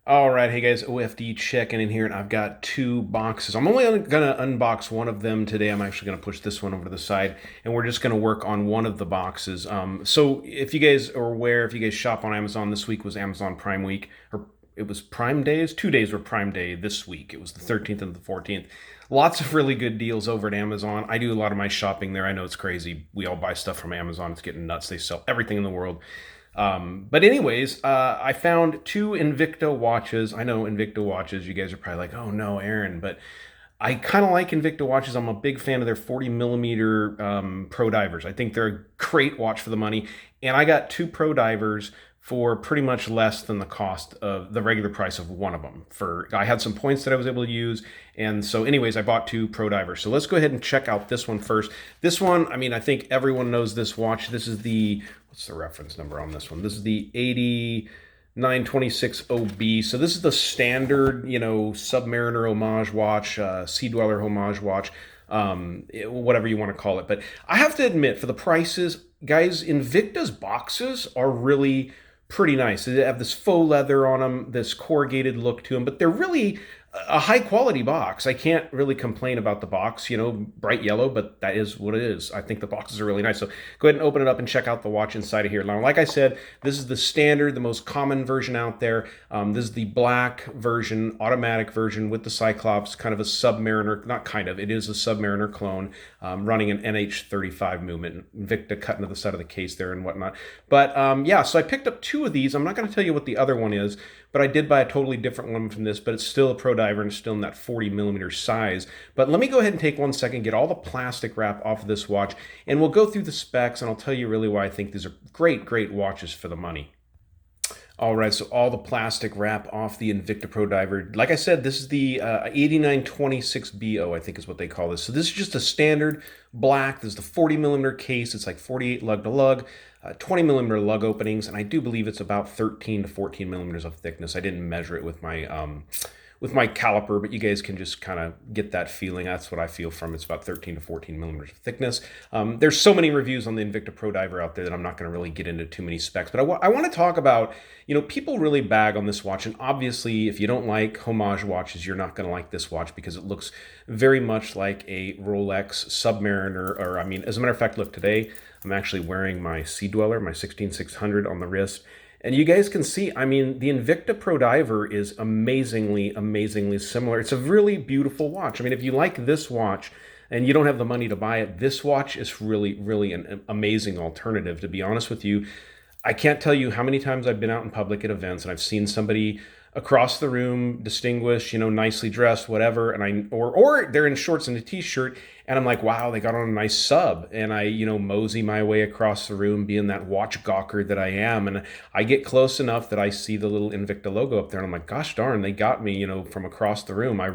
All right, hey guys, OFD checking in here, and I've got two boxes. I'm only gonna unbox one of them today. I'm actually gonna push this one over to the side, and we're just gonna work on one of the boxes. So if you guys are aware, if you guys shop on Amazon, this week was Amazon Prime Week, or it was Prime Days. 2 days were Prime Day this week. It was the 13th and the 14th. Lots of really good deals over at Amazon. I do a lot of my shopping there. I know it's crazy. We all buy stuff from Amazon. It's getting nuts. They sell everything in the world. But anyways, I found two Invicta watches. I know Invicta watches, you guys are probably like, oh no, Aaron, but I kind of like Invicta watches. I'm a big fan of their 40 millimeter Pro Divers. I think they're a great watch for the money. And I got two Pro Divers for pretty much less than the cost of the regular price of one of them. I had some points that I was able to use. And so anyways, I bought two Pro Divers. So let's go ahead and check out this one first. This one, I mean, I think everyone knows this watch. This is what's the reference number on this one? This is the 8926 OB. So this is the standard, Submariner homage watch, Sea Dweller homage watch, whatever you want to call it. But I have to admit, for the prices, guys, Invicta's boxes are really pretty nice. They have this faux leather on them, this corrugated look to them, but they're really a high quality box. I can't really complain about the box, bright yellow, but that is what it is. I think the boxes are really nice. So go ahead and open it up and check out the watch inside of here. Now, like I said, this is the standard, the most common version out there. This is the black version, automatic version with the Cyclops, kind of a Submariner, not kind of, it is a Submariner clone, running an NH35 movement. Invicta cut into the side of the case there and whatnot. But yeah, so I picked up two of these. I'm not going to tell you what the other one is, but I did buy a totally different one from this, but it's still a Pro Diver and still in that 40 millimeter size. But let me go ahead and take 1 second, get all the plastic wrap off of this watch, and we'll go through the specs, and I'll tell you really why I think these are great, great watches for the money. All right, so all the plastic wrap off the Invicta Pro-Diver. Like I said, this is the 8926BO, I think is what they call this. So this is just a standard black. This is the 40 millimeter case. It's like 48 lug to lug, 20 millimeter lug openings, and I do believe it's about 13 to 14 millimeters of thickness. I didn't measure it with my caliper, but you guys can just kind of get that feeling. That's what I feel from it. It's about 13 to 14 millimeters of thickness. There's so many reviews on the Invicta Pro-Diver out there that I'm not going to really get into too many specs, but I want to talk about, people really bag on this watch, and obviously if you don't like homage watches, you're not going to like this watch because it looks very much like a Rolex Submariner, or I mean, as a matter of fact, look, today I'm actually wearing my Sea Dweller, my 16600 on the wrist. And you guys can see, I mean, the Invicta Pro-Diver is amazingly, amazingly similar. It's a really beautiful watch. I mean, if you like this watch and you don't have the money to buy it, this watch is really, really an amazing alternative, to be honest with you. I can't tell you how many times I've been out in public at events and I've seen somebody across the room, distinguished, nicely dressed, whatever, and or they're in shorts and a t-shirt, and I'm like, wow, they got on a nice sub, and I, mosey my way across the room, being that watch gawker that I am, and I get close enough that I see the little Invicta logo up there, and I'm like, gosh darn, they got me, from across the room. I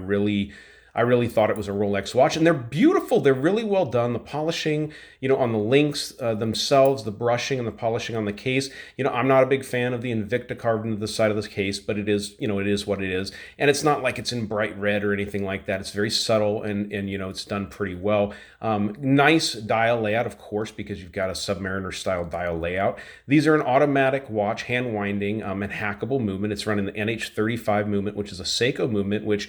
really thought it was a Rolex watch, and they're beautiful. They're really well done. The polishing, on the links themselves, the brushing and the polishing on the case. I'm not a big fan of the Invicta carved into the side of this case, but it is, it is what it is. And it's not like it's in bright red or anything like that. It's very subtle, and it's done pretty well. Nice dial layout, of course, because you've got a Submariner style dial layout. These are an automatic watch, hand winding, and hackable movement. It's running the NH35 movement, which is a Seiko movement, which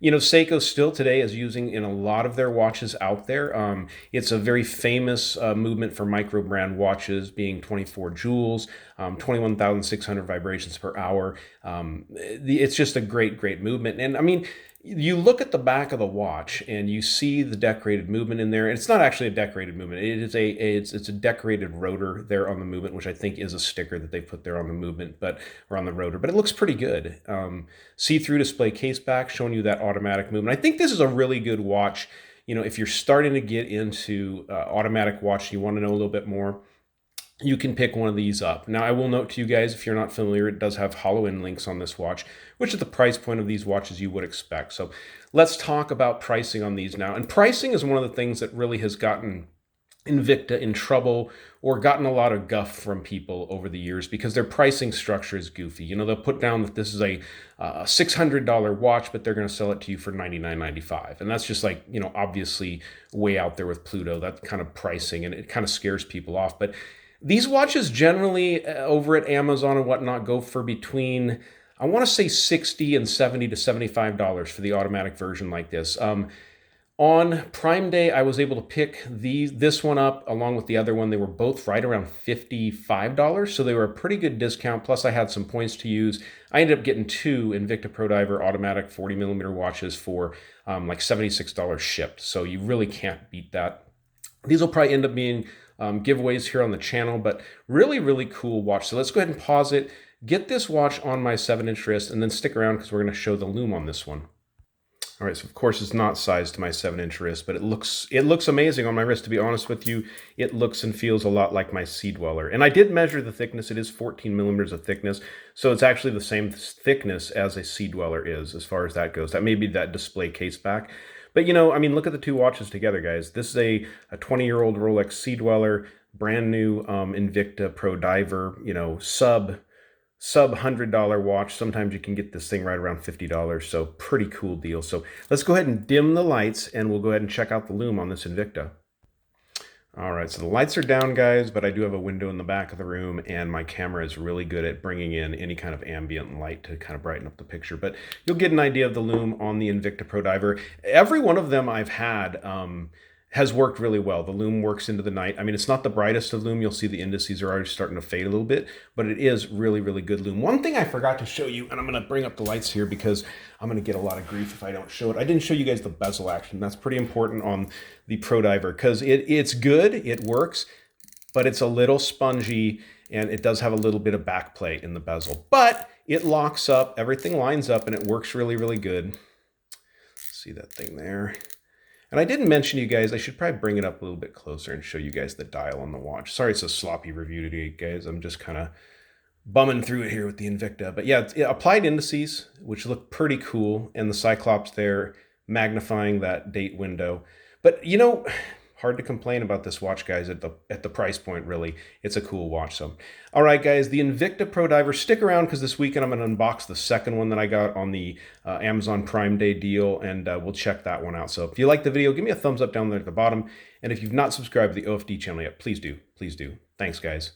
Seiko still today is using in a lot of their watches out there. It's a very famous movement for micro brand watches, being 24 joules, 21,600 vibrations per hour. It's just a great, great movement. And I mean, you look at the back of the watch and you see the decorated movement in there. And it's not actually a decorated movement. It's a decorated rotor there on the movement, which I think is a sticker that they put there on the movement, or on the rotor. But it looks pretty good. See-through display case back showing you that automatic movement. I think this is a really good watch. If you're starting to get into automatic watch, you want to know a little bit more, you can pick one of these up. Now, I will note to you guys, if you're not familiar, it does have hollow-in links on this watch, which is the price point of these watches you would expect. So let's talk about pricing on these now. And pricing is one of the things that really has gotten Invicta in trouble or gotten a lot of guff from people over the years because their pricing structure is goofy. They'll put down that this is a $600 watch, but they're going to sell it to you for $99.95. And that's just like, obviously way out there with Pluto, that kind of pricing, and it kind of scares people off. But these watches generally over at Amazon and whatnot go for between I want to say 60 and 70 to $75 for the automatic version like this. On Prime Day, I was able to pick this one up along with the other one. They were both right around $55, so they were a pretty good discount. Plus, I had some points to use. I ended up getting two Invicta Pro-Diver automatic 40mm watches for like $76 shipped, so you really can't beat that. These will probably end up being giveaways here on the channel, but really, really cool watch. So let's go ahead and pause it, get this watch on my 7-inch wrist, and then stick around because we're going to show the Lume on this one. All right, so of course it's not sized to my 7-inch wrist, but it looks amazing on my wrist, to be honest with you. It looks and feels a lot like my Sea Dweller. And I did measure the thickness. It is 14 millimeters of thickness, so it's actually the same thickness as a Sea Dweller is as far as that goes. That may be that display case back. But, you know, I mean, look at the two watches together, guys. This is a 20-year-old Rolex Sea Dweller, brand new Invicta Pro-Diver, you know, sub $100 watch. Sometimes you can get this thing right around $50, so pretty cool deal. So let's go ahead and dim the lights, and we'll go ahead and check out the Lume on this Invicta. All right, so the lights are down, guys, but I do have a window in the back of the room, and my camera is really good at bringing in any kind of ambient light to kind of brighten up the picture. But you'll get an idea of the Lume on the Invicta Pro-Diver. Every one of them I've had has worked really well. The Lume works into the night. I mean, it's not the brightest of Lume. You'll see the indices are already starting to fade a little bit, but it is really, really good Lume. One thing I forgot to show you, and I'm going to bring up the lights here because I'm going to get a lot of grief if I don't show it. I didn't show you guys the bezel action. That's pretty important on the Pro-Diver because it's good, it works, but it's a little spongy, and it does have a little bit of back play in the bezel. But it locks up, everything lines up, and it works really, really good. See that thing there? And I didn't mention you guys, I should probably bring it up a little bit closer and show you guys the dial on the watch. Sorry it's a sloppy review today, guys. I'm just kind of bumming through it here with the Invicta. But yeah, it's applied indices, which look pretty cool, and the Cyclops there magnifying that date window. But, you know, hard to complain about this watch, guys, at the price point, really. It's a cool watch. So, all right, guys, the Invicta Pro-Diver. Stick around because this weekend I'm going to unbox the second one that I got on the Amazon Prime Day deal, and we'll check that one out. So if you like the video, give me a thumbs up down there at the bottom. And if you've not subscribed to the OFD channel yet, please do. Please do. Thanks, guys.